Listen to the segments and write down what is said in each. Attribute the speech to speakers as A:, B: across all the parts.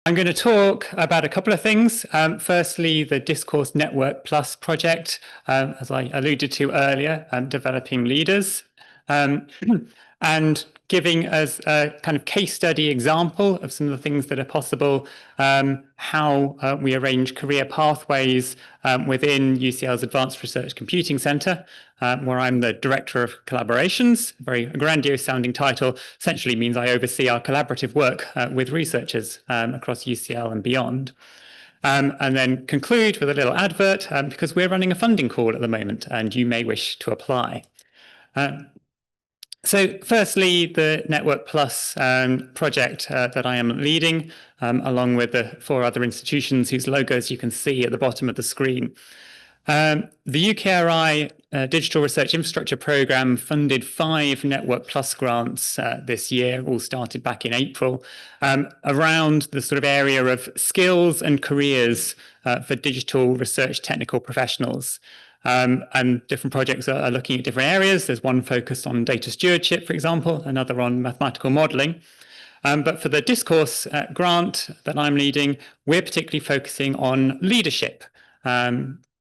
A: I'm going to talk about a couple of things. Firstly, the DisCouRSE Network Plus project, as I alluded to earlier, developing leaders, and giving us a kind of case study example of some of the things that are possible, how we arrange career pathways within UCL's Advanced Research Computing Centre, where I'm the Director of Collaborations. A very grandiose sounding title, essentially means I oversee our collaborative work with researchers across UCL and beyond. And then conclude with a little advert, because we're running a funding call at the moment and you may wish to apply. So firstly, the Network Plus project that I am leading, along with the 4 other institutions whose logos you can see at the bottom of the screen. The UCL Digital Research Infrastructure Programme funded 5 Network Plus grants this year, all started back in April, around the sort of area of skills and careers for digital research technical professionals. And different projects are looking at different areas. There's one focused on data stewardship, for example, another on mathematical modelling. But for the DisCouRSE grant that I'm leading, we're particularly focusing on leadership.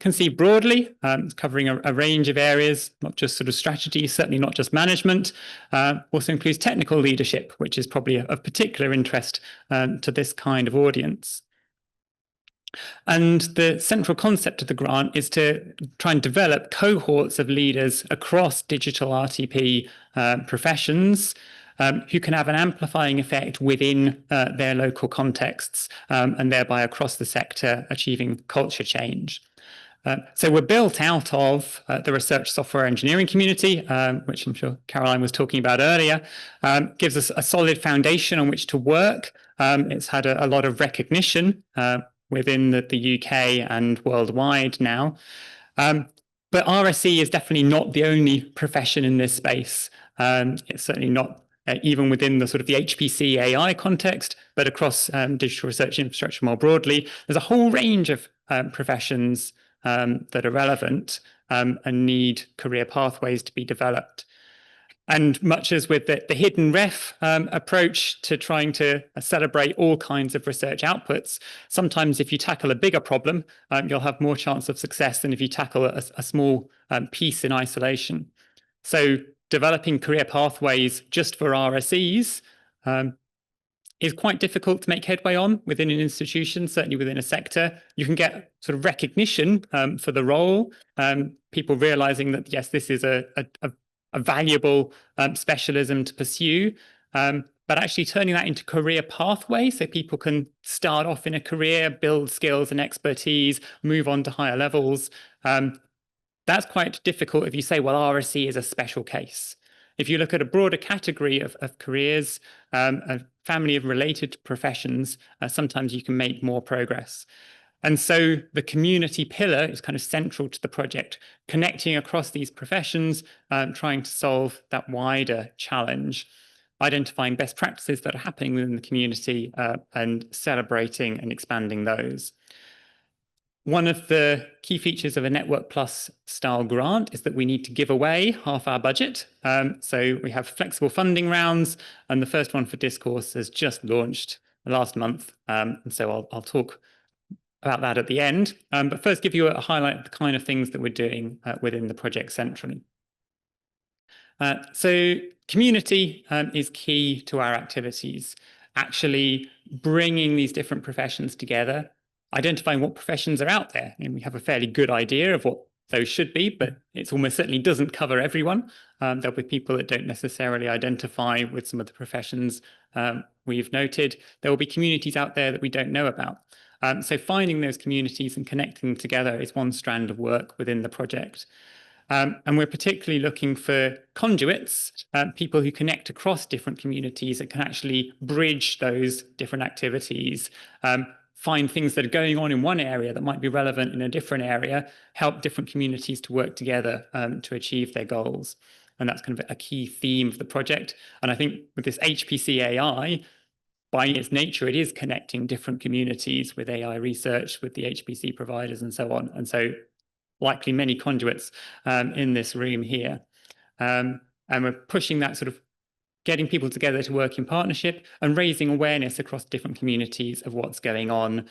A: Conceived broadly, covering a range of areas, not just sort of strategy, certainly not just management, also includes technical leadership, which is probably of particular interest to this kind of audience. And the central concept of the grant is to try and develop cohorts of leaders across digital RTP professions who can have an amplifying effect within their local contexts and thereby across the sector achieving culture change. So we're built out of the research software engineering community, which I'm sure Caroline was talking about earlier, gives us a solid foundation on which to work. It's had a lot of recognition within the UK and worldwide now. But RSE is definitely not the only profession in this space. It's certainly not even within the sort of the HPC-AI context, but across digital research infrastructure more broadly. There's a whole range of professions that are relevant and need career pathways to be developed. And much as with the hidden ref approach to trying to celebrate all kinds of research outputs, sometimes if you tackle a bigger problem, you'll have more chance of success than if you tackle a small piece in isolation. So developing career pathways just for RSEs is quite difficult to make headway on within an institution, certainly within a sector. You can get sort of recognition for the role, people realizing that, yes, this is a valuable specialism to pursue, but actually turning that into career pathway so people can start off in a career, build skills and expertise, move on to higher levels. That's quite difficult if you say, well, RSE is a special case. If you look at a broader category of careers, a family of related professions, sometimes you can make more progress. And so the community pillar is kind of central to the project, connecting across these professions, trying to solve that wider challenge, identifying best practices that are happening within the community and celebrating and expanding those. One of the key features of a Network Plus style grant is that we need to give away half our budget. So we have flexible funding rounds, and the first one for DisCouRSE has just launched last month. And so I'll talk about that at the end. But first give you a highlight of the kind of things that we're doing within the project centrally. So community is key to our activities, actually bringing these different professions together, identifying what professions are out there. And we have a fairly good idea of what those should be, but it almost certainly doesn't cover everyone. There'll be people that don't necessarily identify with some of the professions we've noted. There will be communities out there that we don't know about. So finding those communities and connecting them together is one strand of work within the project. And we're particularly looking for conduits, people who connect across different communities that can actually bridge those different activities, find things that are going on in one area that might be relevant in a different area, help different communities to work together to achieve their goals. And that's kind of a key theme of the project. And I think with this HPC-AI, by its nature, it is connecting different communities with AI research, with the HPC providers and so on. And so likely many conduits in this room here. And we're pushing that sort of getting people together to work in partnership and raising awareness across different communities of what's going on,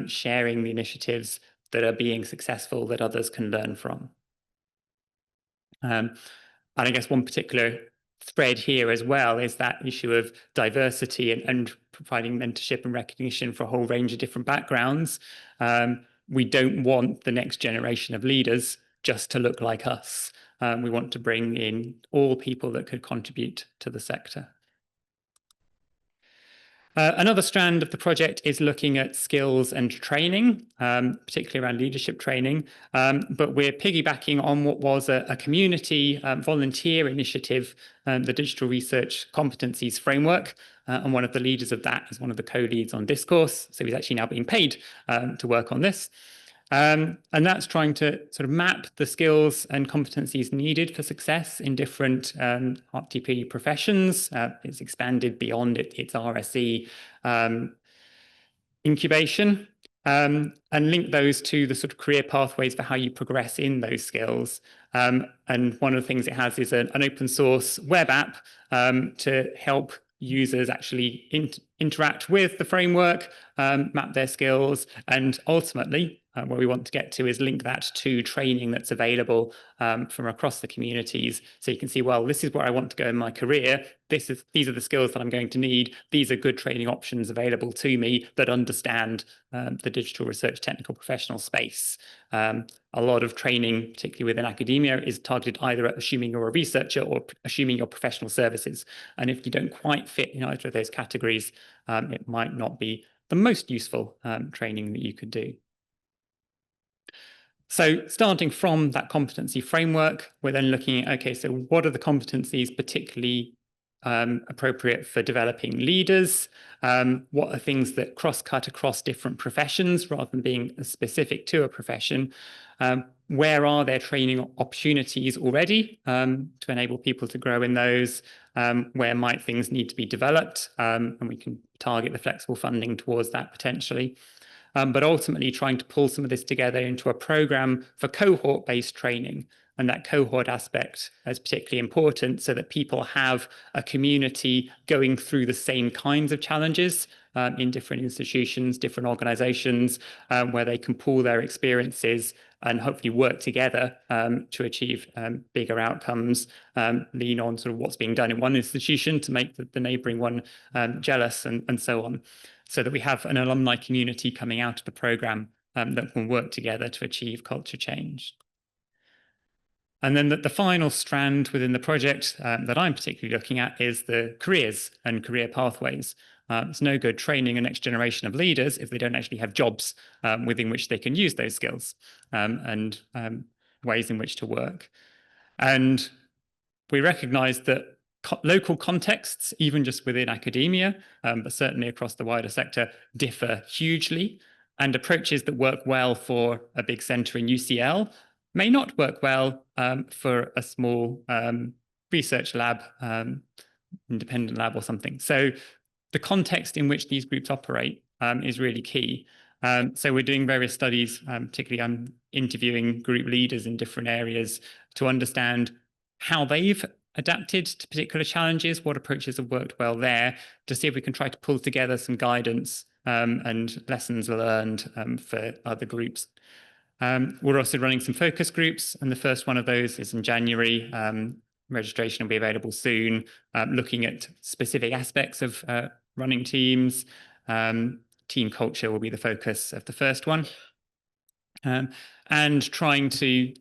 A: sharing the initiatives that are being successful that others can learn from. And I guess one particular thread here as well is that issue of diversity and providing mentorship and recognition for a whole range of different backgrounds. We don't want the next generation of leaders just to look like us. We want to bring in all people that could contribute to the sector. Another strand of the project is looking at skills and training, particularly around leadership training. But we're piggybacking on what was a community volunteer initiative, the Digital Research Competencies Framework. And one of the leaders of that is one of the co-leads on DisCouRSE. So he's actually now being paid to work on this. And that's trying to sort of map the skills and competencies needed for success in different RTP professions. It's expanded beyond its RSE incubation, and link those to the sort of career pathways for how you progress in those skills. And one of the things it has is an open source web app to help users actually interact with the framework, map their skills, and ultimately where we want to get to is link that to training that's available from across the communities. So you can see, well, this is where I want to go in my career. These are the skills that I'm going to need. These are good training options available to me that understand the digital research technical professional space. A lot of training, particularly within academia, is targeted either at assuming you're a researcher or assuming you're professional services. And if you don't quite fit in either of those categories, it might not be the most useful training that you could do. So starting from that competency framework, we're then looking at, okay, so what are the competencies particularly appropriate for developing leaders? What are things that cross-cut across different professions rather than being specific to a profession? Where are there training opportunities already to enable people to grow in those? Where might things need to be developed? And we can target the flexible funding towards that potentially. But ultimately trying to pull some of this together into a program for cohort-based training. And that cohort aspect is particularly important so that people have a community going through the same kinds of challenges in different institutions, different organizations, where they can pool their experiences and hopefully work together to achieve bigger outcomes, lean on sort of what's being done in one institution to make the neighboring one jealous and so on, so that we have an alumni community coming out of the program that can work together to achieve culture change. And then the final strand within the project that I'm particularly looking at is the careers and career pathways. It's no good training a next generation of leaders if they don't actually have jobs within which they can use those skills and ways in which to work. And we recognize that local contexts, even just within academia, but certainly across the wider sector, differ hugely. And approaches that work well for a big centre in UCL may not work well for a small research lab, independent lab or something. So the context in which these groups operate is really key. So we're doing various studies, particularly I'm interviewing group leaders in different areas to understand how they've adapted to particular challenges, what approaches have worked well there, to see if we can try to pull together some guidance and lessons learned for other groups. We're also running some focus groups, and the first one of those is in January. Registration will be available soon, looking at specific aspects of running teams. Team culture will be the focus of the first one. And trying to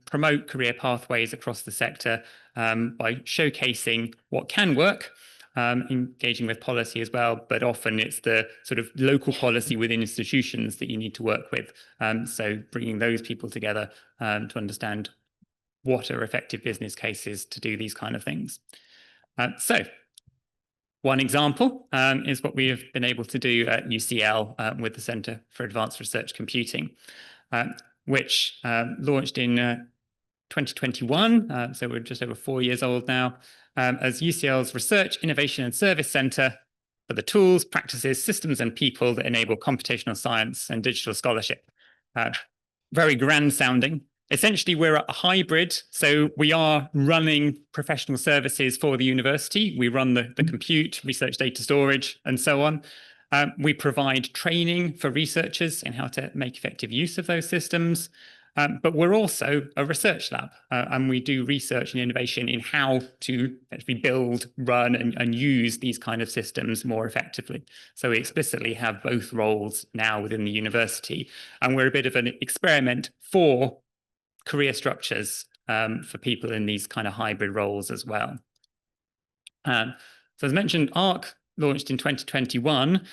A: promote career pathways across the sector by showcasing what can work, engaging with policy as well, but often it's the sort of local policy within institutions that you need to work with. So bringing those people together to understand what are effective business cases to do these kind of things. So one example is what we have been able to do at UCL with the Centre for Advanced Research Computing, which launched in 2021, so we're just over 4 years old now, as UCL's Research, Innovation and Service Centre for the tools, practices, systems and people that enable computational science and digital scholarship. Very grand sounding. Essentially, we're a hybrid. So we are running professional services for the university. We run the compute, research data storage, and so on. We provide training for researchers in how to make effective use of those systems. But we're also a research lab, and we do research and innovation in how to actually build, run, and use these kind of systems more effectively. So we explicitly have both roles now within the university, and we're a bit of an experiment for career structures for people in these kind of hybrid roles as well. So as mentioned, ARC launched in 2021.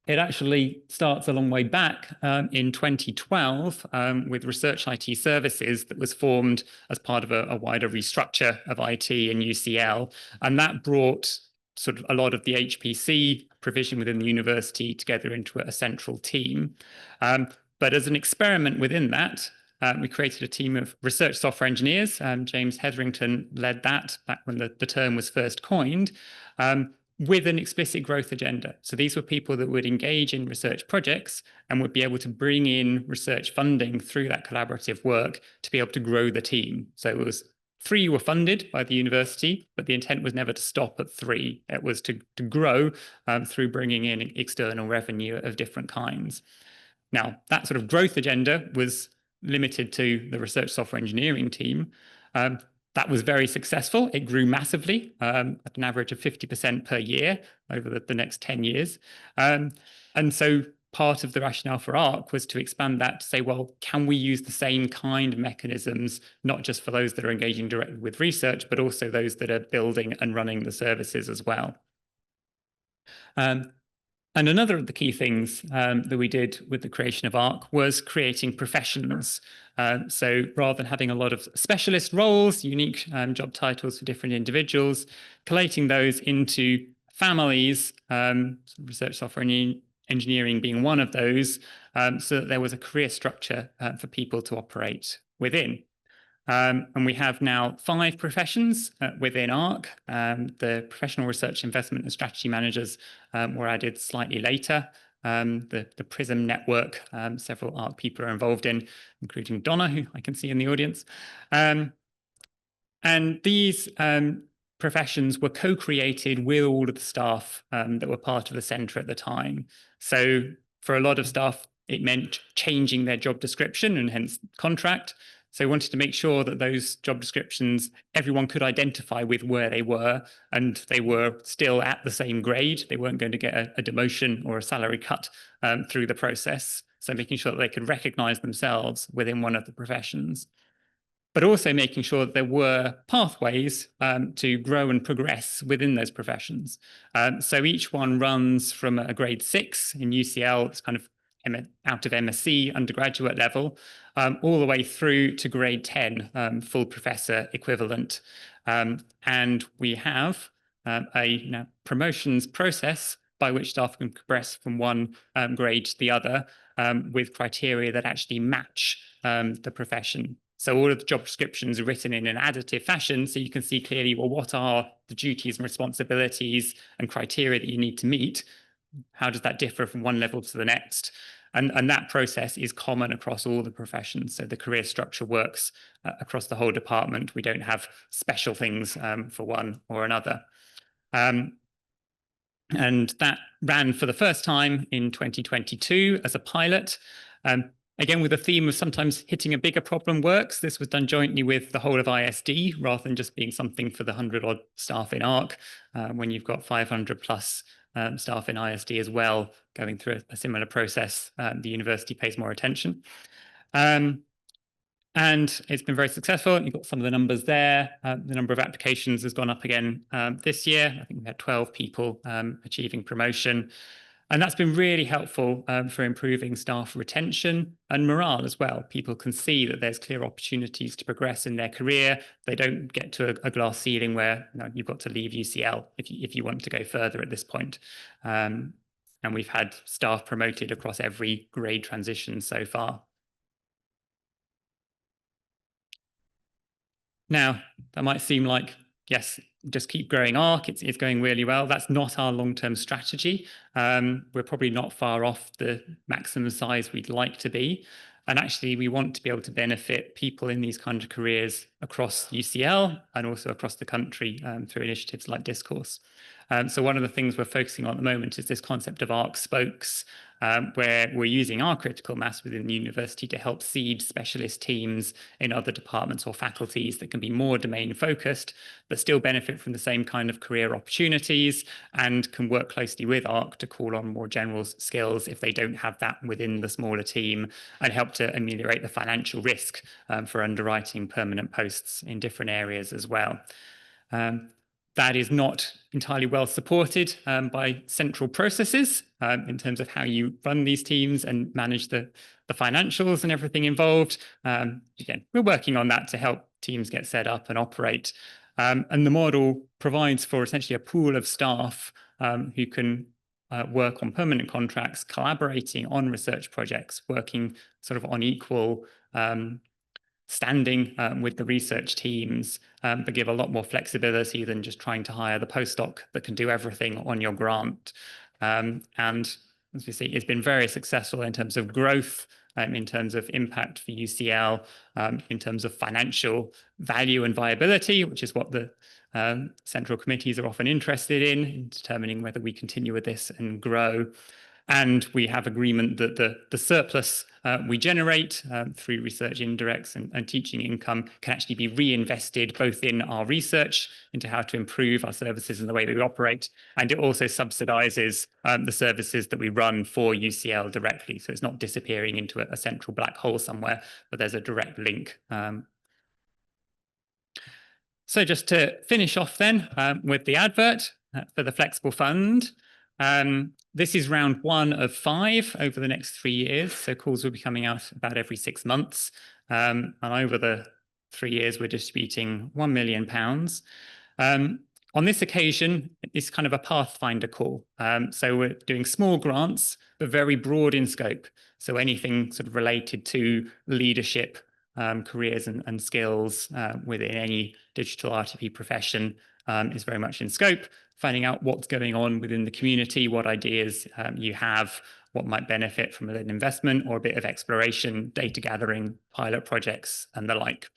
A: It actually starts a long way back in 2012 with Research IT Services that was formed as part of a wider restructure of IT and UCL. And that brought sort of a lot of the HPC provision within the university together into a central team. But as an experiment within that, we created a team of research software engineers. James Hetherington led that back when the term was first coined. With an explicit growth agenda. So these were people that would engage in research projects and would be able to bring in research funding through that collaborative work to be able to grow the team. So it was 3 were funded by the university, but the intent was never to stop at 3. It was to grow through bringing in external revenue of different kinds. Now, that sort of growth agenda was limited to the research software engineering team. That was very successful. It grew massively at an average of 50% per year over the next 10 years. And so part of the rationale for ARC was to expand that to say, well, can we use the same kind of mechanisms, not just for those that are engaging directly with research, but also those that are building and running the services as well. And another of the key things that we did with the creation of ARC was creating professions. So rather than having a lot of specialist roles, unique job titles for different individuals, collating those into families, research software engineering being one of those, so that there was a career structure for people to operate within. And we have now 5 professions within ARC. The professional research investment and strategy managers were added slightly later. The PRISM network, several ARC people are involved in, including Donna, who I can see in the audience. And these professions were co-created with all of the staff that were part of the centre at the time. So for a lot of staff, it meant changing their job description and hence contract. So we wanted to make sure that those job descriptions, everyone could identify with where they were, and they were still at the same grade. They weren't going to get a demotion or a salary cut through the process. So making sure that they could recognize themselves within one of the professions, but also making sure that there were pathways to grow and progress within those professions. So each one runs from a grade 6 in UCL, it's kind of out of MSc undergraduate level, all the way through to grade 10, full professor equivalent. And we have a promotions process by which staff can progress from one grade to the other with criteria that actually match the profession. So all of the job descriptions are written in an additive fashion, so you can see clearly, well, what are the duties and responsibilities and criteria that you need to meet? How does that differ from one level to the next? And that process is common across all the professions. So the career structure works across the whole department. We don't have special things for one or another. And that ran for the first time in 2022 as a pilot. Again, with a theme of sometimes hitting a bigger problem works. This was done jointly with the whole of ISD rather than just being something for the 100-odd staff in ARC. When you've got 500 plus staff in ISD as well going through a similar process, the university pays more attention. And it's been very successful. You've got some of the numbers there. The number of applications has gone up again this year. I think we had 12 people achieving promotion. And that's been really helpful for improving staff retention and morale as well. People can see that there's clear opportunities to progress in their career. They don't get to a glass ceiling where you've got to leave UCL if you want to go further at this point. And we've had staff promoted across every grade transition so far. Now, that might seem like, yes, just keep growing ARC. It's going really well. That's not our long-term strategy. We're probably not far off the maximum size we'd like to be. And actually, we want to be able to benefit people in these kind of careers across UCL and also across the country through initiatives like DisCouRSE. So one of the things we're focusing on at the moment is this concept of ARC spokes, where we're using our critical mass within the university to help seed specialist teams in other departments or faculties that can be more domain focused, but still benefit from the same kind of career opportunities and can work closely with ARC to call on more general skills if they don't have that within the smaller team, and help to ameliorate the financial risk for underwriting permanent posts in different areas as well. That is not entirely well supported by central processes in terms of how you run these teams and manage the financials and everything involved. Again, we're working on that to help teams get set up and operate. And the model provides for essentially a pool of staff who can work on permanent contracts, collaborating on research projects, working sort of on equal standing with the research teams, but give a lot more flexibility than just trying to hire the postdoc that can do everything on your grant. And as we see, it's been very successful in terms of growth, in terms of impact for UCL, in terms of financial value and viability, which is what the central committees are often interested in determining whether we continue with this and grow. And we have agreement that the surplus we generate through research indirects and teaching income can actually be reinvested both in our research into how to improve our services and the way that we operate, and it also subsidizes the services that we run for UCL directly. So it's not disappearing into a central black hole somewhere, but there's a direct link. So just to finish off then with the advert for the Flexible Fund. This is round 1 of 5 over the next 3 years. So calls will be coming out about every 6 months. And over the 3 years, we're distributing £1 million. On this occasion, it's kind of a pathfinder call. So we're doing small grants, but very broad in scope. So anything sort of related to leadership, careers and skills within any digital RTP profession is very much in scope. Finding out what's going on within the community, what ideas you have, what might benefit from an investment or a bit of exploration, data gathering, pilot projects, and the like.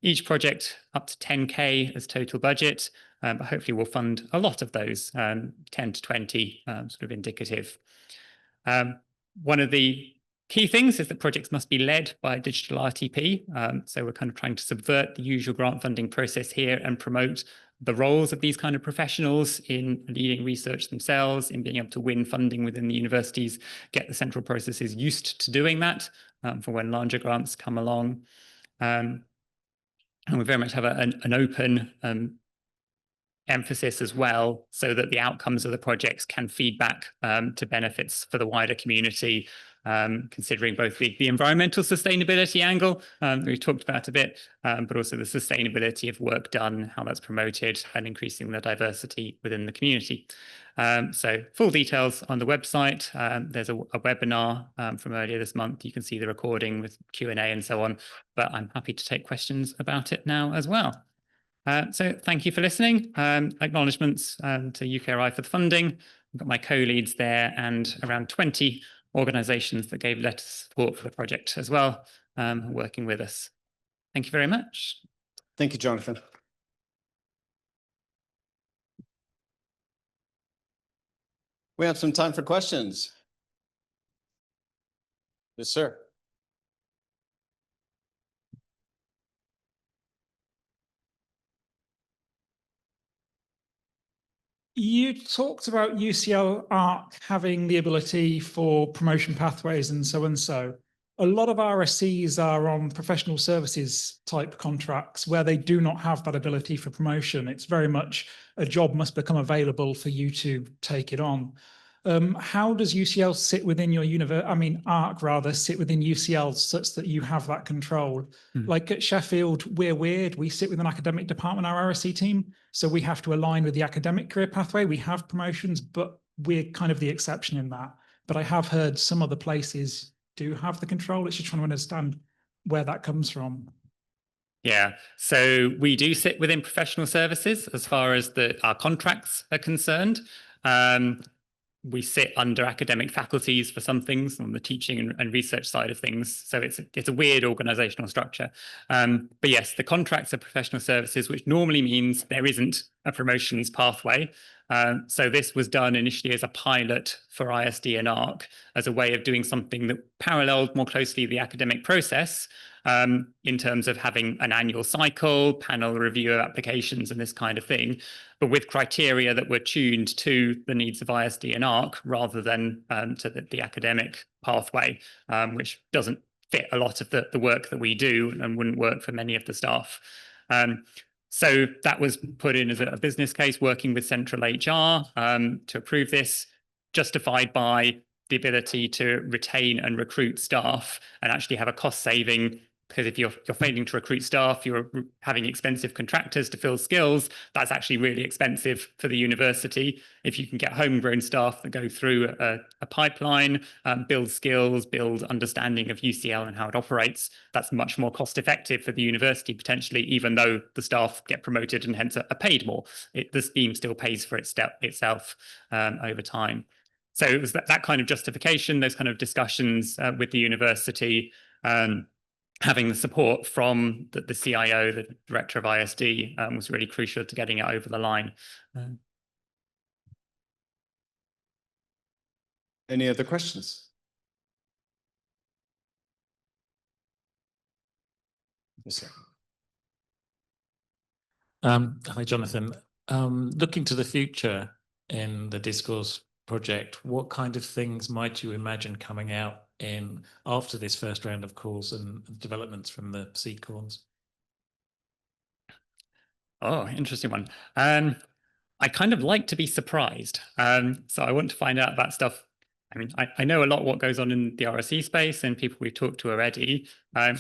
A: Each project up to 10K as total budget, but hopefully we'll fund a lot of those, 10 to 20, sort of indicative. One of the key things is that projects must be led by a digital RTP. So we're kind of trying to subvert the usual grant funding process here and promote the roles of these kind of professionals in leading research themselves, in being able to win funding within the universities, get the central processes used to doing that for when larger grants come along. And we very much have an open emphasis as well, so that the outcomes of the projects can feed back to benefits for the wider community, considering both the environmental sustainability angle that we've talked about a bit, but also the sustainability of work done, how that's promoted, and increasing the diversity within the community. So full details on the website. There's a webinar from earlier this month. You can see the recording with Q&A and so on, but I'm happy to take questions about it now as well. So thank you for listening. Acknowledgements to UCL for the funding. I've got my co-leads there and around 20 organisations that gave letters of support for the project as well, working with us. Thank you very much.
B: Thank you, Jonathan. We have some time for questions. Yes, sir.
C: You talked about UCL ARC having the ability for promotion pathways and so and so. A lot of RSCs are on professional services type contracts where they do not have that ability for promotion. It's very much a job must become available for you to take it on. How does UCL sit within your ARC rather, sit within UCL such that you have that control? Like at Sheffield, we're weird. We sit with an academic department, our RSC team. So we have to align with the academic career pathway. We have promotions, but we're kind of the exception in that. But I have heard some other places do have the control. It's just trying to understand where that comes from.
A: Yeah, so we do sit within professional services as far as our contracts are concerned. we sit under academic faculties for some things on the teaching and research side of things. So it's a weird organizational structure. But yes, the contracts are professional services, which normally means there isn't a promotions pathway. So this was done initially as a pilot for ISD and ARC as a way of doing something that paralleled more closely the academic process, in terms of having an annual cycle, panel review of applications and this kind of thing, but with criteria that were tuned to the needs of ISD and ARC rather than to the academic pathway, which doesn't fit a lot of the work that we do and wouldn't work for many of the staff. So that was put in as a business case, working with central HR to approve this, justified by the ability to retain and recruit staff and actually have a cost saving. Because if you're failing to recruit staff, you're having expensive contractors to fill skills. That's actually really expensive for the university. If you can get homegrown staff that go through a pipeline, build skills, build understanding of UCL and how it operates, that's much more cost effective for the university potentially, even though the staff get promoted and hence are paid more. The scheme still pays for itself over time. So it was that kind of justification, those kind of discussions with the university, having the support from the CIO, the director of ISD, was really crucial to getting it over the line.
B: Any other questions? Yes, sir.
D: Hi, Jonathan. Looking to the future in the DisCouRSE project, what kind of things might you imagine coming out in after this first round of calls and developments from the seed-corns?
A: Oh, interesting one. I kind of like to be surprised. So I want to find out about stuff. I mean, I know a lot what goes on in the RSE space and people we've talked to already.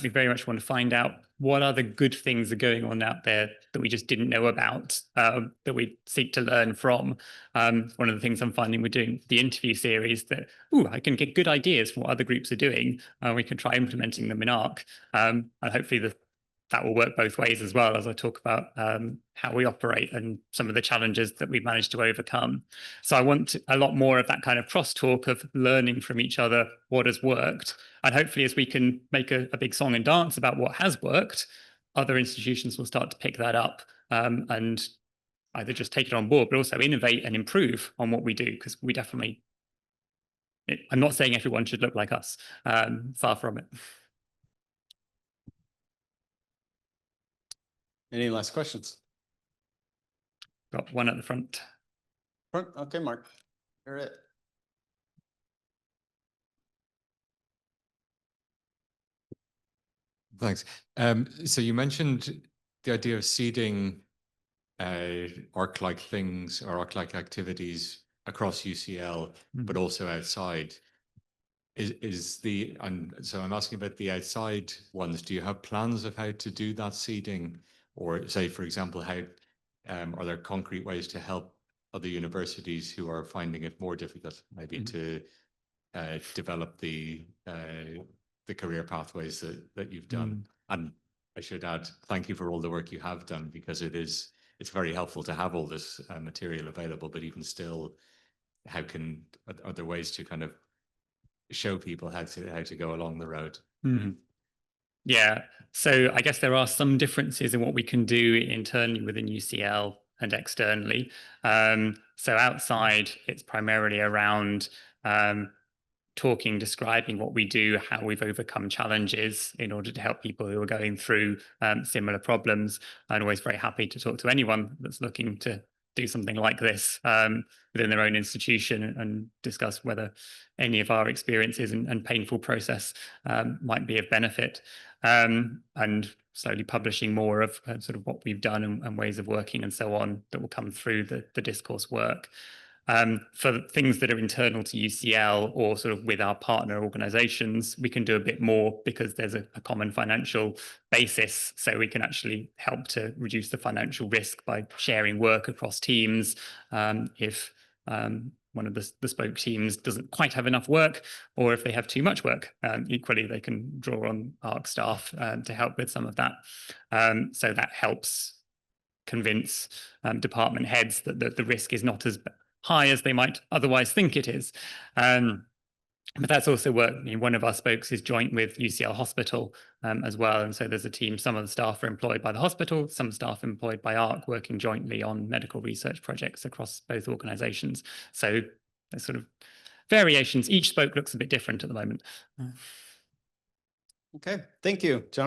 A: We very much want to find out what other good things are going on out there that we just didn't know about, that we seek to learn from. One of the things I'm finding we're doing the interview series that, I can get good ideas from what other groups are doing. We can try implementing them in ARC. And hopefully that will work both ways as well as I talk about how we operate and some of the challenges that we've managed to overcome. So I want a lot more of that kind of crosstalk of learning from each other what has worked. And hopefully as we can make a big song and dance about what has worked, other institutions will start to pick that up and either just take it on board, but also innovate and improve on what we do, because we definitely, I'm not saying everyone should look like us, far from it.
B: Any last questions?
A: Got one at the front.
B: Okay, Mark. You're it.
E: Thanks. So you mentioned the idea of seeding ARC-like things or ARC-like activities across UCL, but also outside. So I'm asking about the outside ones. Do you have plans of how to do that seeding? Or say, for example, how are there concrete ways to help other universities who are finding it more difficult, maybe to develop the career pathways that you've done? And I should add, thank you for all the work you have done, because it's very helpful to have all this material available. But even still, are there ways to kind of show people how to go along the road?
A: Yeah, so I guess there are some differences in what we can do internally within UCL and externally. So outside, it's primarily around describing what we do, how we've overcome challenges in order to help people who are going through similar problems. I'm always very happy to talk to anyone that's looking to do something like this within their own institution and discuss whether any of our experiences and painful process might be of benefit, and slowly publishing more of sort of what we've done and ways of working and so on that will come through the DisCouRSE work. For things that are internal to UCL or sort of with our partner organizations, we can do a bit more because there's a common financial basis. So we can actually help to reduce the financial risk by sharing work across teams. If one of the spoke teams doesn't quite have enough work, or if they have too much work, equally they can draw on ARC staff to help with some of that. So that helps convince department heads that the risk is not as high as they might otherwise think it is. But that's also work. One of our spokes is joint with UCL Hospital as well. And so there's a team, some of the staff are employed by the hospital, some staff employed by ARC, working jointly on medical research projects across both organizations. So there's sort of variations. Each spoke looks a bit different at the moment.
B: Okay, thank you, John.